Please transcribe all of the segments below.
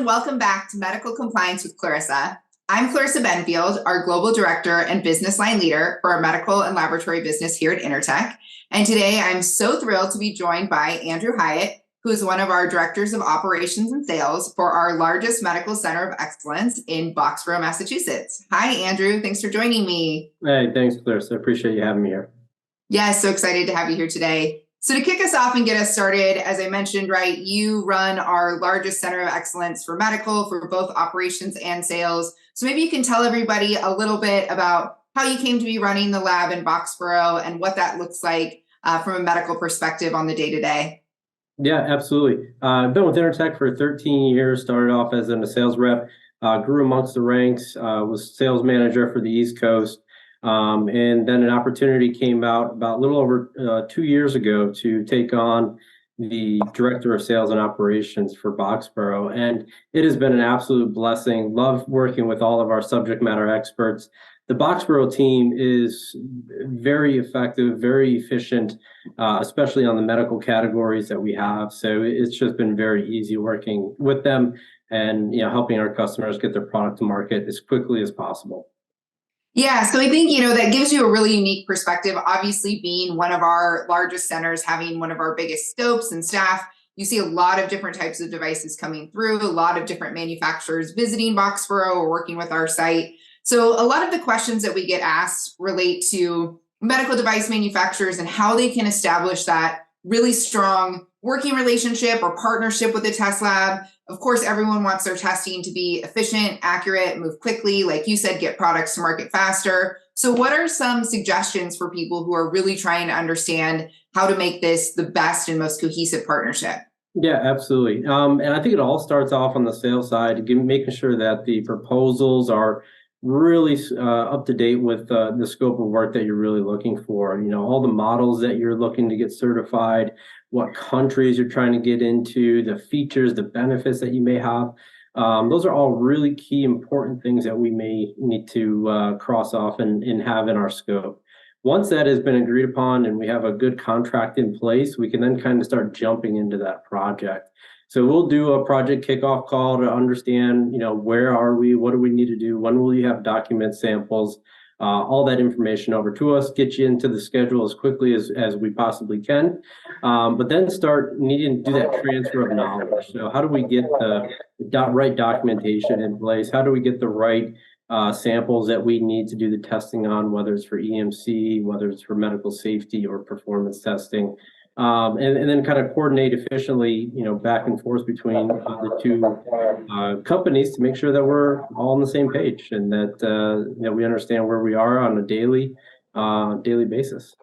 and welcome back to Medical Compliance with Clarissa. I'm Clarissa Benfield, our Global Director and Business Line Leader for our medical and laboratory business here at Intertek. And today I'm so thrilled to be joined by Andrew Hyatt, who is one of our Directors of Operations and Sales for our largest medical center of excellence in Boxborough, Massachusetts. Hi, Andrew. Thanks for joining me. Hey, thanks, Clarissa. I appreciate you having me here. Yeah, so excited to have you here today. So to kick us off and get us started, as I mentioned, right, you run our largest center of excellence for medical for both operations and sales. So maybe you can tell everybody a little bit about how you came to be running the lab in Boxborough and what that looks like from a medical perspective on the day-to-day. Yeah, absolutely. I've been with Intertek for 13 years, started off as a sales rep, grew amongst the ranks, was sales manager for the East Coast. And then an opportunity came about a little over 2 years ago to take on the Director of Sales and Operations for Boxborough. And it has been an absolute blessing. Love working with all of our subject matter experts. The Boxborough team is very effective, very efficient, especially on the medical categories that we have. So it's just been very easy working with them and helping our customers get their product to market as quickly as possible. Yeah, so I think, that gives you a really unique perspective. Obviously, being one of our largest centers, having one of our biggest scopes and staff, you see a lot of different types of devices coming through, a lot of different manufacturers visiting Boxborough or working with our site. So a lot of the questions that we get asked relate to medical device manufacturers and how they can establish that really strong working relationship or partnership with the test lab. Of course, everyone wants their testing to be efficient, accurate, move quickly, like you said, get products to market faster. So what are some suggestions for people who are really trying to understand how to make this the best and most cohesive partnership? Yeah, absolutely. And I think it all starts off on the sales side, making sure that the proposals are really up to date with the scope of work that you're really looking for. All the models that you're looking to get certified, what countries you're trying to get into, the features, the benefits that you may have. Those are all really key, important things that we may need to cross off and have in our scope. Once that has been agreed upon and we have a good contract in place, we can then kind of start jumping into that project. So we'll do a project kickoff call to understand, where are we, what do we need to do, when will you have document samples, all that information over to us, get you into the schedule as quickly as we possibly can, but then start needing to do that transfer of knowledge. So how do we get the right documentation in place? How do we get the right samples that we need to do the testing on, whether it's for EMC, whether it's for medical safety or performance testing? And then kind of coordinate efficiently, back and forth between the two companies to make sure that we're all on the same page and that we understand where we are on a daily basis.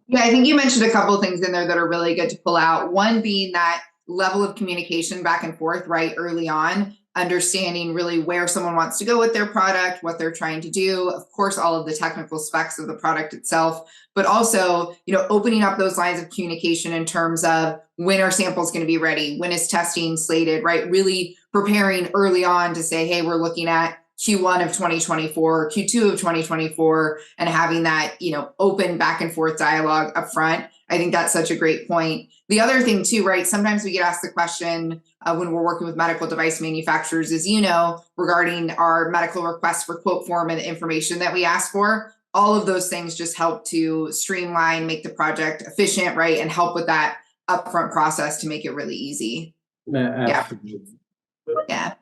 Yeah, I think you mentioned a couple of things in there that are really good to pull out. One being that level of communication back and forth right early on, understanding really where someone wants to go with their product, what they're trying to do, of course, all of the technical specs of the product itself, but also, opening up those lines of communication in terms of when are samples going to be ready, when is testing slated, right? Really preparing early on to say, hey, we're looking at Q1 of 2024, Q2 of 2024, and having that, open back and forth dialogue up front. I think that's such a great point. The other thing too, right? Sometimes we get asked the question when we're working with medical device manufacturers, as regarding our medical request for quote form and the information that we ask for. All of those things just help to streamline, make the project efficient, right? And help with that upfront process to make it really easy. Absolutely. Yeah.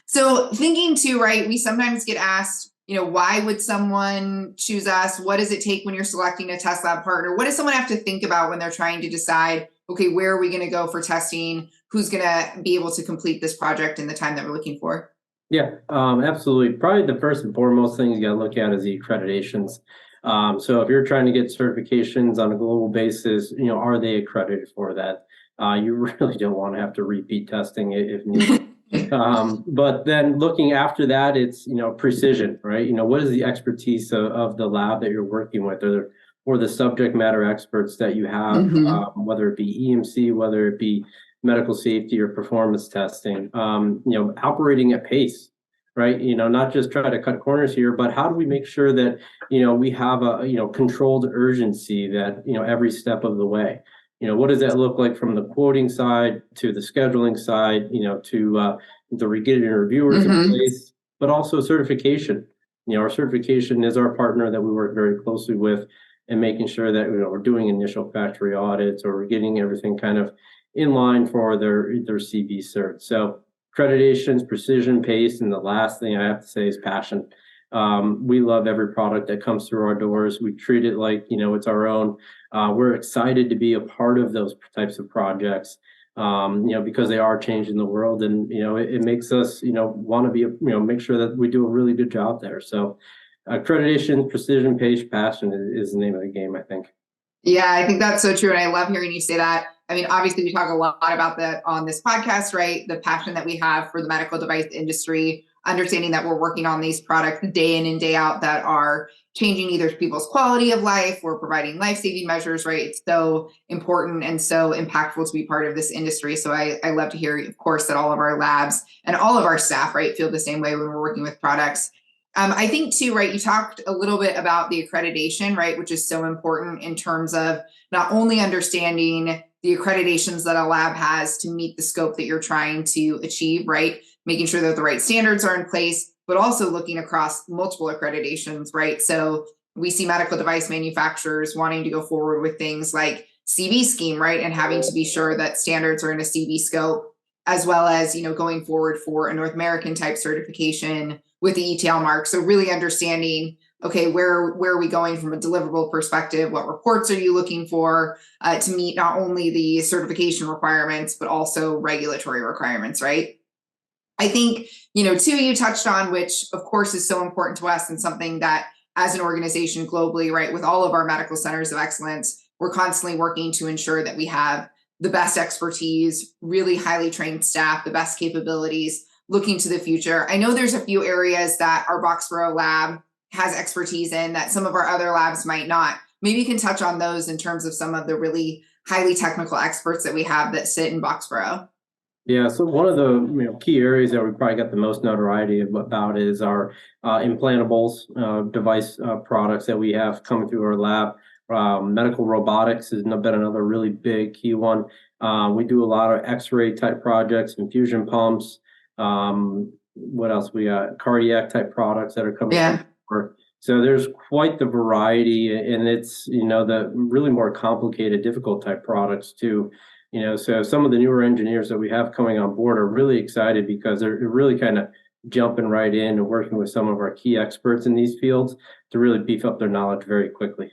So thinking too, right, we sometimes get asked, why would someone choose us? What does it take when you're selecting a test lab partner? What does someone have to think about when they're trying to decide, okay, where are we going to go for testing? Who's going to be able to complete this project in the time that we're looking for? Yeah, absolutely. Probably the first and foremost thing you got to look at is the accreditations. So if you're trying to get certifications on a global basis, are they accredited for that? You really don't want to have to repeat testing if needed. But then looking after that, it's, precision, right? What is the expertise of the lab that you're working with or the subject matter experts that you have, whether it be EMC, whether it be medical safety or performance testing, operating at pace, right? Not just try to cut corners here, but how do we make sure that, we have a, controlled urgency that, every step of the way. what does that look like from the quoting side to the scheduling side, to getting reviewers in place, but also certification. Our certification is our partner that we work very closely with, and making sure that we're doing initial factory audits, or we're getting everything kind of in line for their CV cert. So accreditations, precision, pace, and the last thing I have to say is passion. We love every product that comes through our doors. We treat it like it's our own. We're excited to be a part of those types of projects, because they are changing the world, and it makes us want to be make sure that we do a really good job there. So accreditation, precision, pace, passion is the name of the game, I think. Yeah, I think that's so true. And I love hearing you say that. I mean, obviously, we talk a lot about that on this podcast, right? The passion that we have for the medical device industry, understanding that we're working on these products day in and day out that are changing either people's quality of life or providing life-saving measures, right? It's so important and so impactful to be part of this industry. So I love to hear, of course, that all of our labs and all of our staff, right, feel the same way when we're working with products. I think too, right, you talked a little bit about the accreditation, right, which is so important in terms of not only understanding the accreditations that a lab has to meet the scope that you're trying to achieve, right, making sure that the right standards are in place, but also looking across multiple accreditations, right? So we see medical device manufacturers wanting to go forward with things like CV scheme, right, and having to be sure that standards are in a CV scope, as well as going forward for a North American type certification with the ETL mark. So really understanding, okay, where are we going from a deliverable perspective? What reports are you looking for to meet not only the certification requirements, but also regulatory requirements, right? I think, too, you touched on, which of course is so important to us and something that as an organization globally, right, with all of our medical centers of excellence, we're constantly working to ensure that we have the best expertise, really highly trained staff, the best capabilities, looking to the future. I know there's a few areas that our Boxborough lab has expertise in that some of our other labs might not. Maybe you can touch on those in terms of some of the really highly technical experts that we have that sit in Boxborough. Yeah, so one of the key areas that we probably got the most notoriety about is our implantables device products that we have coming through our lab. Medical robotics has been another really big key one. We do a lot of X-ray type projects, infusion pumps. What else we got? Cardiac type products that are coming. Yeah. So there's quite the variety, and it's the really more complicated, difficult type products too. So some of the newer engineers that we have coming on board are really excited because they're really kind of jumping right in and working with some of our key experts in these fields to really beef up their knowledge very quickly.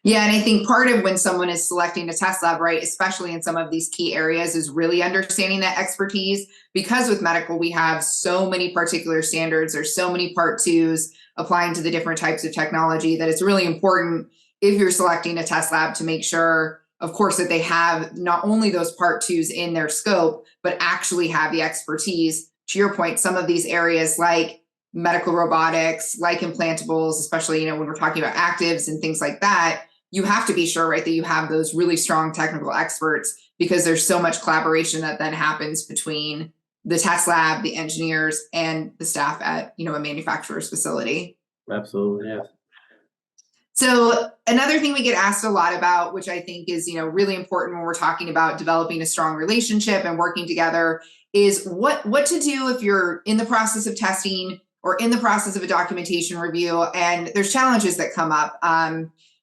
Yeah, and I think part of when someone is selecting a test lab, right, especially in some of these key areas, is really understanding that expertise. Because with medical, we have so many particular standards, there's so many Part 2s applying to the different types of technology that it's really important if you're selecting a test lab to make sure, of course, that they have not only those Part 2s in their scope, but actually have the expertise. To your point, some of these areas like medical robotics, like implantables, especially, when we're talking about actives and things like that, you have to be sure, right, that you have those really strong technical experts, because there's so much collaboration that then happens between the test lab, the engineers, and the staff at, a manufacturer's facility. Absolutely, yeah. So another thing we get asked a lot about, which I think is, really important when we're talking about developing a strong relationship and working together, is what to do if you're in the process of testing or in the process of a documentation review and there's challenges that come up.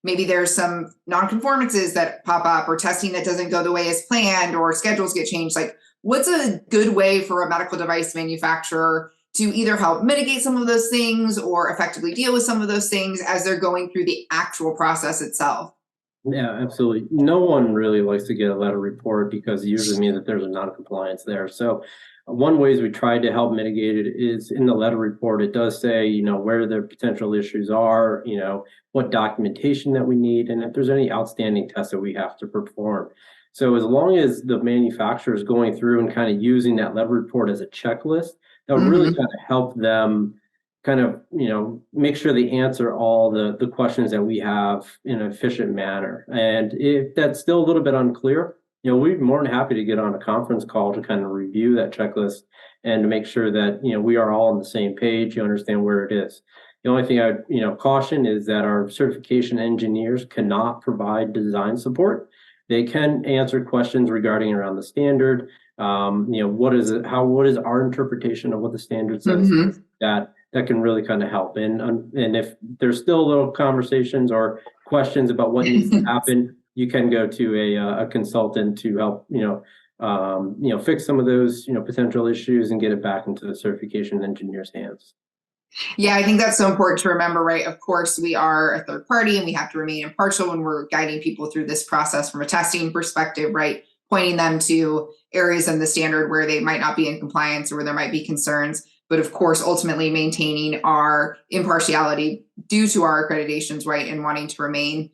Maybe there's some non-conformances that pop up, or testing that doesn't go the way as planned, or schedules get changed. Like, what's a good way for a medical device manufacturer to either help mitigate some of those things or effectively deal with some of those things as they're going through the actual process itself? Yeah, absolutely. No one really likes to get a letter report, because it usually means that there's a non-compliance there. So one ways we try to help mitigate it is in the letter report, it does say, where the potential issues are, what documentation that we need, and if there's any outstanding tests that we have to perform. So as long as the manufacturer is going through and kind of using that letter report as a checklist, that'll really kind of help them kind of, make sure they answer all the questions that we have in an efficient manner. And if that's still a little bit unclear, we'd be more than happy to get on a conference call to kind of review that checklist and to make sure that, we are all on the same page, you understand where it is. The only thing I caution is that our certification engineers cannot provide design support. They can answer questions regarding around the standard. What is it? What is our interpretation of what the standard says? Mhm. That can really kind of help. And if there's still little conversations or questions about what needs to happen, you can go to a consultant to help, fix some of those, potential issues and get it back into the certification engineer's hands. Yeah, I think that's so important to remember, right? Of course, we are a third party and we have to remain impartial when we're guiding people through this process from a testing perspective, right? Pointing them to areas in the standard where they might not be in compliance or where there might be concerns. But of course, ultimately maintaining our impartiality due to our accreditations, right? And wanting to remain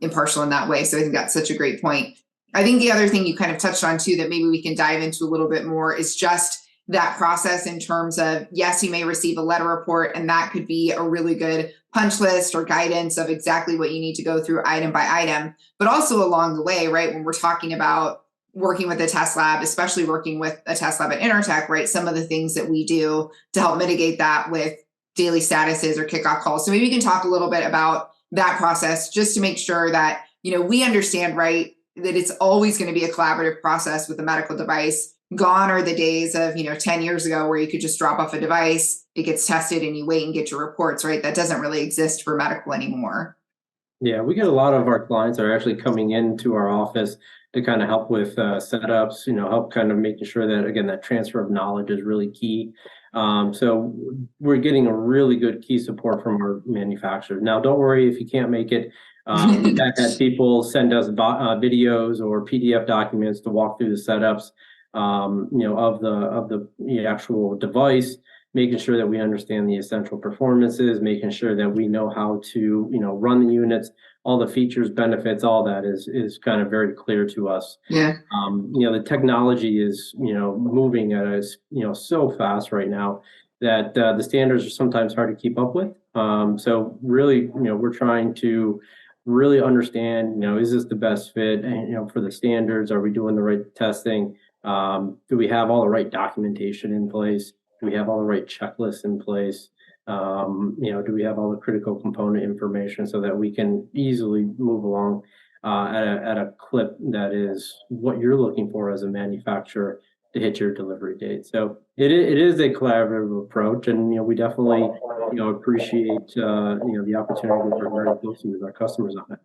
impartial in that way. So I think that's such a great point. I think the other thing you kind of touched on too, that maybe we can dive into a little bit more is just that process in terms of, yes, you may receive a letter report, and that could be a really good punch list or guidance of exactly what you need to go through item by item. But also along the way, right, when we're talking about working with a test lab, especially working with a test lab at Intertek, right, some of the things that we do to help mitigate that with daily statuses or kickoff calls. So maybe we can talk a little bit about that process just to make sure that, we understand, right, that it's always going to be a collaborative process with a medical device. Gone are the days of 10 years ago where you could just drop off a device, it gets tested, and you wait and get your reports, right? That doesn't really exist for medical anymore. Yeah, we get a lot of our clients that are actually coming into our office to kind of help with setups, help kind of making sure that, again, that transfer of knowledge is really key. So we're getting a really good key support from our manufacturers. Now, don't worry if you can't make it. We've had people send us videos or PDF documents to walk through the setups, of the actual device, making sure that we understand the essential performances, making sure that we know how to, run the units, all the features, benefits, all that is kind of very clear to us. Yeah. The technology is, moving at a, so fast right now that the standards are sometimes hard to keep up with. So really, we're trying to really understand, is this the best fit, and, for the standards? Are we doing the right testing? Do we have all the right documentation in place? Do we have all the right checklists in place? Do we have all the critical component information so that we can easily move along at a clip that is what you're looking for as a manufacturer to hit your delivery date? So it is a collaborative approach, and we definitely appreciate the opportunity to work very closely with our customers on it.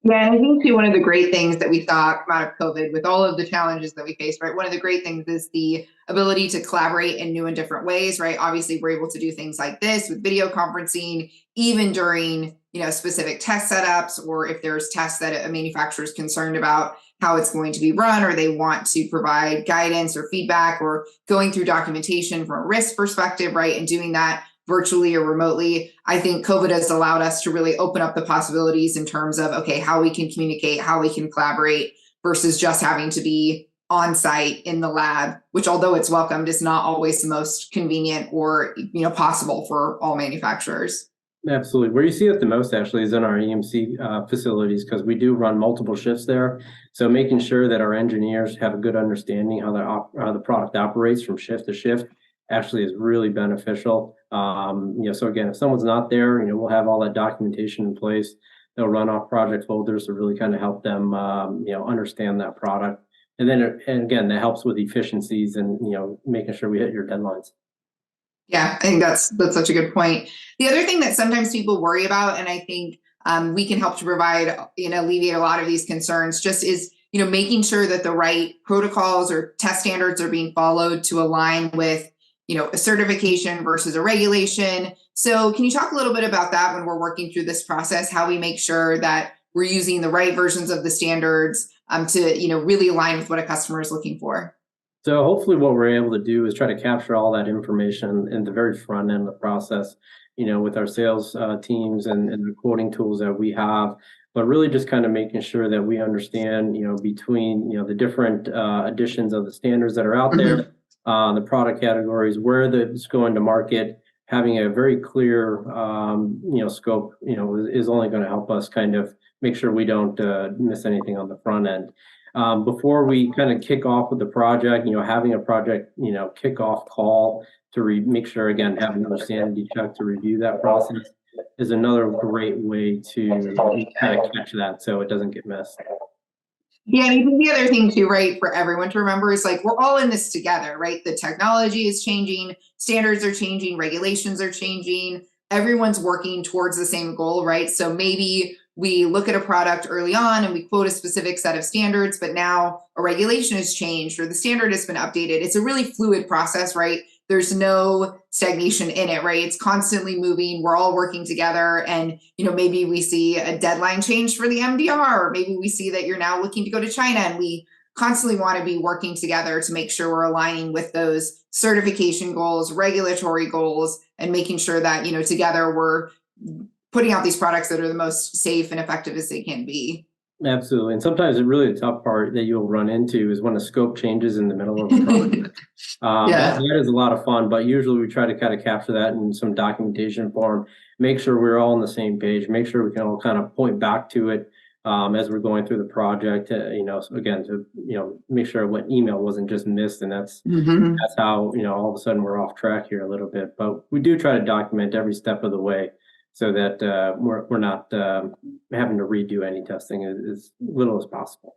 Yeah, and I think too, one of the great things that we saw come out of COVID with all of the challenges that we faced, right? One of the great things is the ability to collaborate in new and different ways, right? Obviously, we're able to do things like this with video conferencing, even during, specific test setups, or if there's tests that a manufacturer is concerned about how it's going to be run, or they want to provide guidance or feedback, or going through documentation from a risk perspective, right? And doing that virtually or remotely. I think COVID has allowed us to really open up the possibilities in terms of, okay, how we can communicate, how we can collaborate versus just having to be on site in the lab, which, although it's welcomed, is not always the most convenient or, possible for all manufacturers. Absolutely. Where you see it the most actually is in our EMC facilities, because we do run multiple shifts there. So making sure that our engineers have a good understanding how the product operates from shift to shift actually is really beneficial. So again, if someone's not there, we'll have all that documentation in place. They'll run off project folders to really kind of help them, understand that product. And then, and again, that helps with efficiencies and, making sure we hit your deadlines. Yeah, I think that's such a good point. The other thing that sometimes people worry about, and I think we can help to provide, alleviate a lot of these concerns, just is, making sure that the right protocols or test standards are being followed to align with, a certification versus a regulation. So can you talk a little bit about that when we're working through this process, how we make sure that we're using the right versions of the standards to, really align with what a customer is looking for? So hopefully what we're able to do is try to capture all that information in the very front end of the process, with our sales teams and the quoting tools that we have, but really just kind of making sure that we understand, between, the different editions of the standards that are out there, the product categories, where it's going to market, having a very clear, scope, is only going to help us kind of make sure we don't miss anything on the front end. Before we kind of kick off with the project, having a project, kickoff call to make sure, again, having another sanity check to review that process is another great way to kind of catch that so it doesn't get missed. Yeah, and I think the other thing too, right, for everyone to remember is like we're all in this together, right? The technology is changing, standards are changing, regulations are changing, everyone's working towards the same goal, right? So maybe we look at a product early on and we quote a specific set of standards, but now a regulation has changed or the standard has been updated. It's a really fluid process, right? There's no stagnation in it, right? It's constantly moving. We're all working together. And, maybe we see a deadline change for the MDR, or maybe we see that you're now looking to go to China, and we constantly want to be working together to make sure we're aligning with those certification goals, regulatory goals, and making sure that, together we're putting out these products that are the most safe and effective as they can be. Absolutely. And sometimes the really tough part that you'll run into is when a scope changes in the middle of a project. That is a lot of fun, but usually we try to kind of capture that in some documentation form, make sure we're all on the same page, make sure we can all kind of point back to it as we're going through the project, again, to, make sure what email wasn't just missed. And that's how, all of a sudden we're off track here a little bit, but we do try to document every step of the way, so that we're not having to redo any testing as little as possible.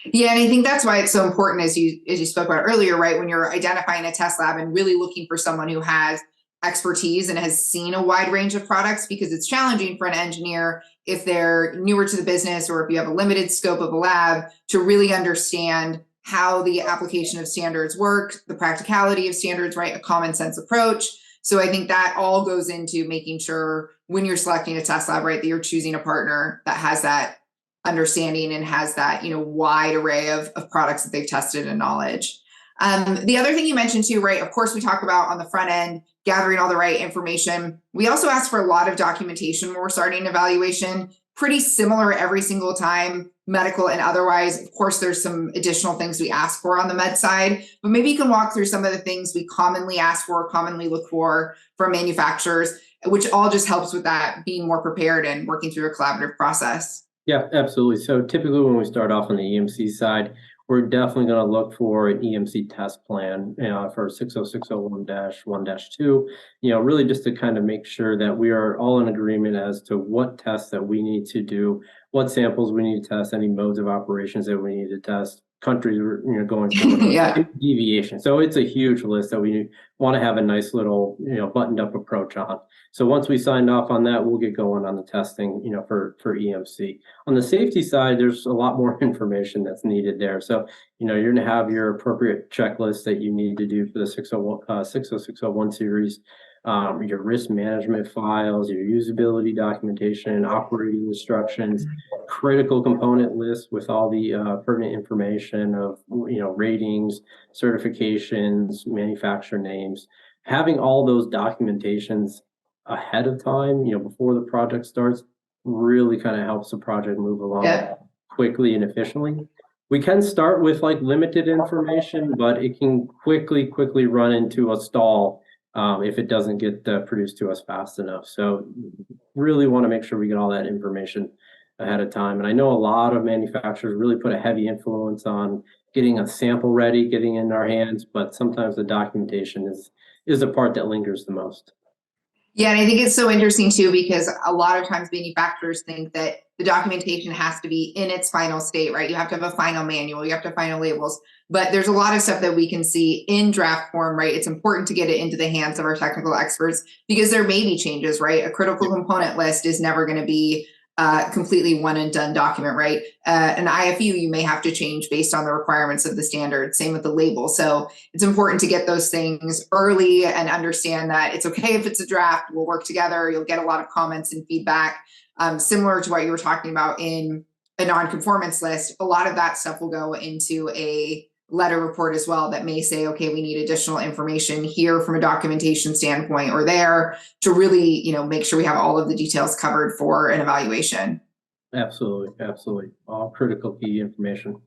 Yeah, and I think that's why it's so important, as you spoke about earlier, right? When you're identifying a test lab and really looking for someone who has expertise and has seen a wide range of products, because it's challenging for an engineer if they're newer to the business or if you have a limited scope of a lab to really understand how the application of standards work, the practicality of standards, right? A common sense approach. So I think that all goes into making sure when you're selecting a test lab, right, that you're choosing a partner that has that understanding and has that, wide array of products that they've tested and knowledge. The other thing you mentioned too, right, of course, we talk about on the front end, gathering all the right information. We also ask for a lot of documentation when we're starting an evaluation, pretty similar every single time, medical and otherwise. Of course, there's some additional things we ask for on the med side, but maybe you can walk through some of the things we commonly ask for, commonly look for from manufacturers, which all just helps with that being more prepared and working through a collaborative process. Yeah, absolutely. So typically when we start off on the EMC side, we're definitely going to look for an EMC test plan for 60601-1-2, really just to kind of make sure that we are all in agreement as to what tests that we need to do, what samples we need to test, any modes of operations that we need to test, countries we're going for, deviation. So it's a huge list that we want to have a nice little buttoned up approach on. So once we signed off on that, we'll get going on the testing for EMC. On the safety side, there's a lot more information that's needed there. So you're going to have your appropriate checklist that you need to do for the 60601 series, your risk management files, your usability documentation, operating instructions, critical component list with all the pertinent information of ratings, certifications, manufacturer names. Having all those documentations ahead of time, before the project starts, really kind of helps the project move along quickly and efficiently. We can start with like limited information, but it can quickly run into a stall if it doesn't get produced to us fast enough. So really want to make sure we get all that information ahead of time. And I know a lot of manufacturers really put a heavy influence on getting a sample ready, getting in our hands, but sometimes the documentation is the part that lingers the most. Yeah, and I think it's so interesting too, because a lot of times manufacturers think that the documentation has to be in its final state, right? You have to have a final manual, you have to have final labels, but there's a lot of stuff that we can see in draft form, right? It's important to get it into the hands of our technical experts because there may be changes, right? A critical component list is never going to be completely one and done document, right? An IFU you may have to change based on the requirements of the standard. Same with the label. So it's important to get those things early and understand that it's okay if it's a draft. We'll work together. You'll get a lot of comments and feedback. Similar to what you were talking about in a non-conformance list, a lot of that stuff will go into a letter report as well that may say, okay, we need additional information here from a documentation standpoint or there to really, make sure we have all of the details covered for an evaluation. Absolutely. All critical key information.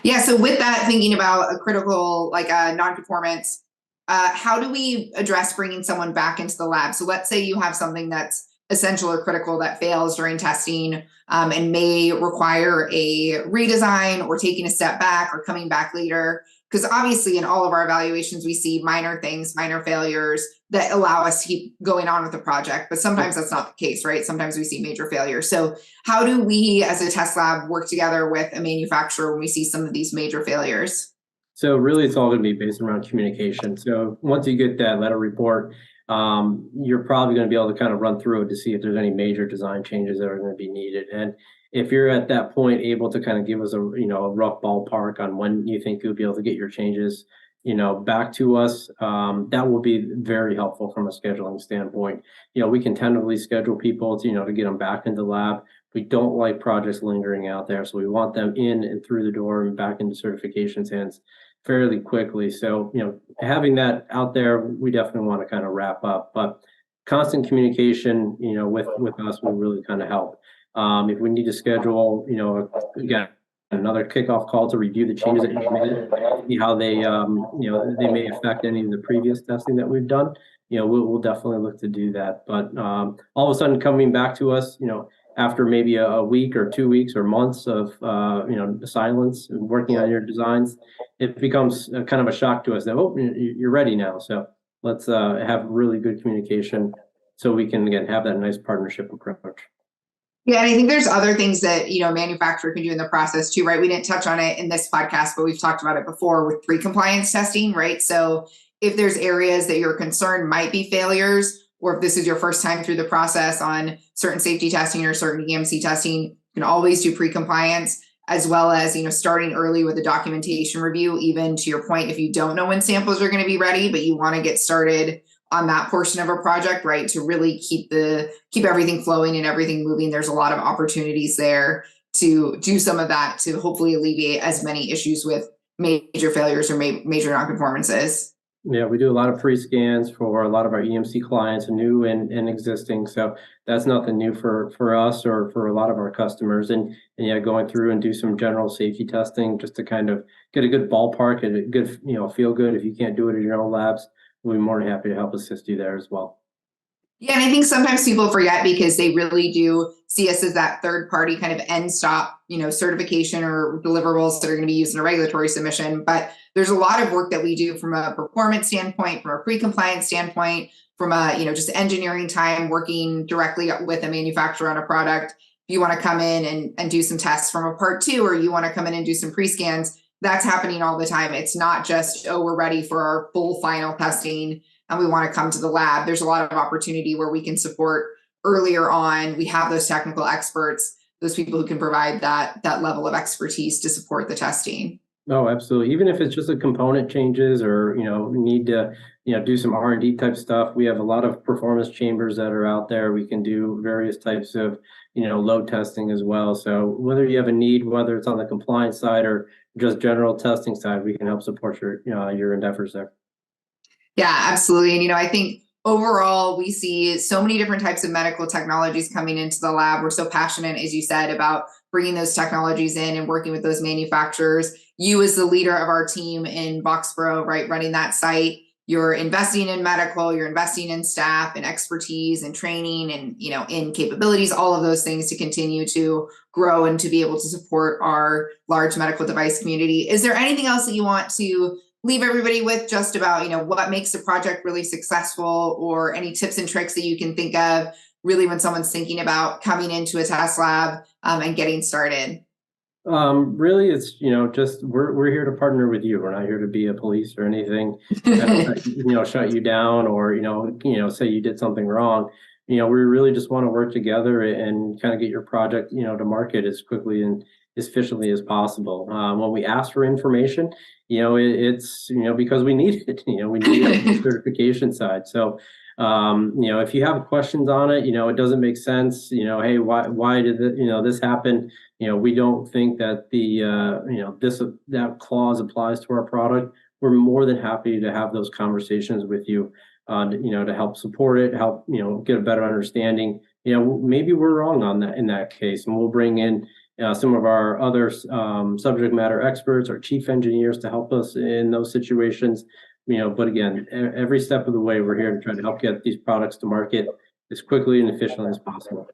Yeah. So with that, thinking about a critical, like a non-conformance, how do we address bringing someone back into the lab? So let's say you have something that's essential or critical that fails during testing and may require a redesign or taking a step back or coming back later. Because obviously in all of our evaluations, we see minor things, minor failures that allow us to keep going on with the project. But sometimes that's not the case, right? Sometimes we see major failures. So how do we as a test lab work together with a manufacturer when we see some of these major failures? So really, it's all going to be based around communication. So once you get that letter report, you're probably going to be able to kind of run through it to see if there's any major design changes that are going to be needed. And if you're at that point able to kind of give us a a rough ballpark on when you think you'll be able to get your changes back to us, that will be very helpful from a scheduling standpoint. We can tentatively schedule people to get them back into the lab. We don't like projects lingering out there, so we want them in and through the door and back into certification's hands fairly quickly. So, having that out there, we definitely want to kind of wrap up, but constant communication, with us will really kind of help. If we need to schedule, again, another kickoff call to review the changes that you made, see how they, they may affect any of the previous testing that we've done. We'll definitely look to do that. But all of a sudden coming back to us, after maybe a week or 2 weeks or months of silence and working on your designs, it becomes kind of a shock to us that, oh, you're ready now. So let's have really good communication so we can again have that nice partnership approach. Yeah, and I think there's other things that manufacturer can do in the process too, right? We didn't touch on it in this podcast, but we've talked about it before with pre-compliance testing, right? So if there's areas that you're concerned might be failures, or if this is your first time through the process on certain safety testing or certain EMC testing, you can always do pre-compliance, as well as starting early with a documentation review. Even to your point, if you don't know when samples are going to be ready, but you want to get started on that portion of a project, right, to really keep everything flowing and everything moving, there's a lot of opportunities there to do some of that to hopefully alleviate as many issues with major failures or major nonconformances. Yeah, we do a lot of pre-scans for a lot of our EMC clients, new and existing. So that's nothing new for us or for a lot of our customers. And yeah, going through and do some general safety testing just to kind of get a good ballpark and a good, feel good. If you can't do it in your own labs, we'll be more than happy to help assist you there as well. Yeah, and I think sometimes people forget because they really do see us as that third party kind of end stop, certification or deliverables that are going to be used in a regulatory submission. But there's a lot of work that we do from a performance standpoint, from a pre-compliance standpoint, from a, just engineering time, working directly with a manufacturer on a product. If you want to come in and do some tests from a part 2, or you want to come in and do some pre-scans, that's happening all the time. It's not just, oh, we're ready for our full final testing and we want to come to the lab. There's a lot of opportunity where we can support earlier on. We have those technical experts, those people who can provide that level of expertise to support the testing. Oh, absolutely. Even if it's just a component changes or, we need to, do some R&D type stuff. We have a lot of performance chambers that are out there. We can do various types of, load testing as well. So whether you have a need, whether it's on the compliance side or just general testing side, we can help support your endeavors there. Yeah, absolutely. And, I think overall, we see so many different types of medical technologies coming into the lab. We're so passionate, as you said, about bringing those technologies in and working with those manufacturers. You as the leader of our team in Boxborough, right, running that site, you're investing in medical, you're investing in staff and expertise and training and, in capabilities, all of those things to continue to grow and to be able to support our large medical device community. Is there anything else that you want to leave everybody with just about, what makes a project really successful, or any tips and tricks that you can think of really when someone's thinking about coming into a test lab and getting started? Really, it's, just we're here to partner with you. We're not here to be a police or anything, shut you down or, say you did something wrong. We really just want to work together and kind of get your project, to market as quickly and as efficiently as possible. When we ask for information, it's, because we need it, we need it on the certification side. So, if you have questions on it, it doesn't make sense, hey, why did this happen? We don't think that that clause applies to our product. We're more than happy to have those conversations with you, to help support it, help, get a better understanding. Maybe we're wrong on that in that case, and we'll bring in some of our other subject matter experts or chief engineers to help us in those situations. But again, every step of the way, we're here to try to help get these products to market as quickly and efficiently as possible.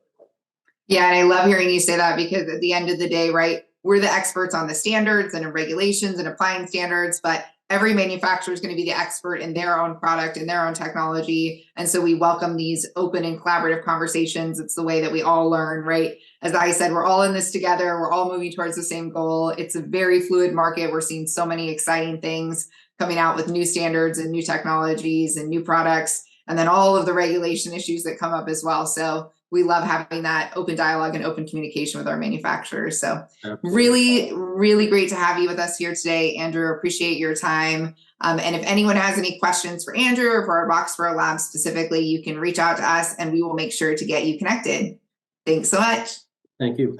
Yeah, and I love hearing you say that, because at the end of the day, right, we're the experts on the standards and regulations and applying standards, but every manufacturer is going to be the expert in their own product and their own technology. And so we welcome these open and collaborative conversations. It's the way that we all learn, right? As I said, we're all in this together. We're all moving towards the same goal. It's a very fluid market. We're seeing so many exciting things coming out with new standards and new technologies and new products, and then all of the regulation issues that come up as well. So we love having that open dialogue and open communication with our manufacturers. So really, really great to have you with us here today, Andrew. Appreciate your time. And if anyone has any questions for Andrew or for our Boxborough lab specifically, you can reach out to us and we will make sure to get you connected. Thanks so much. Thank you.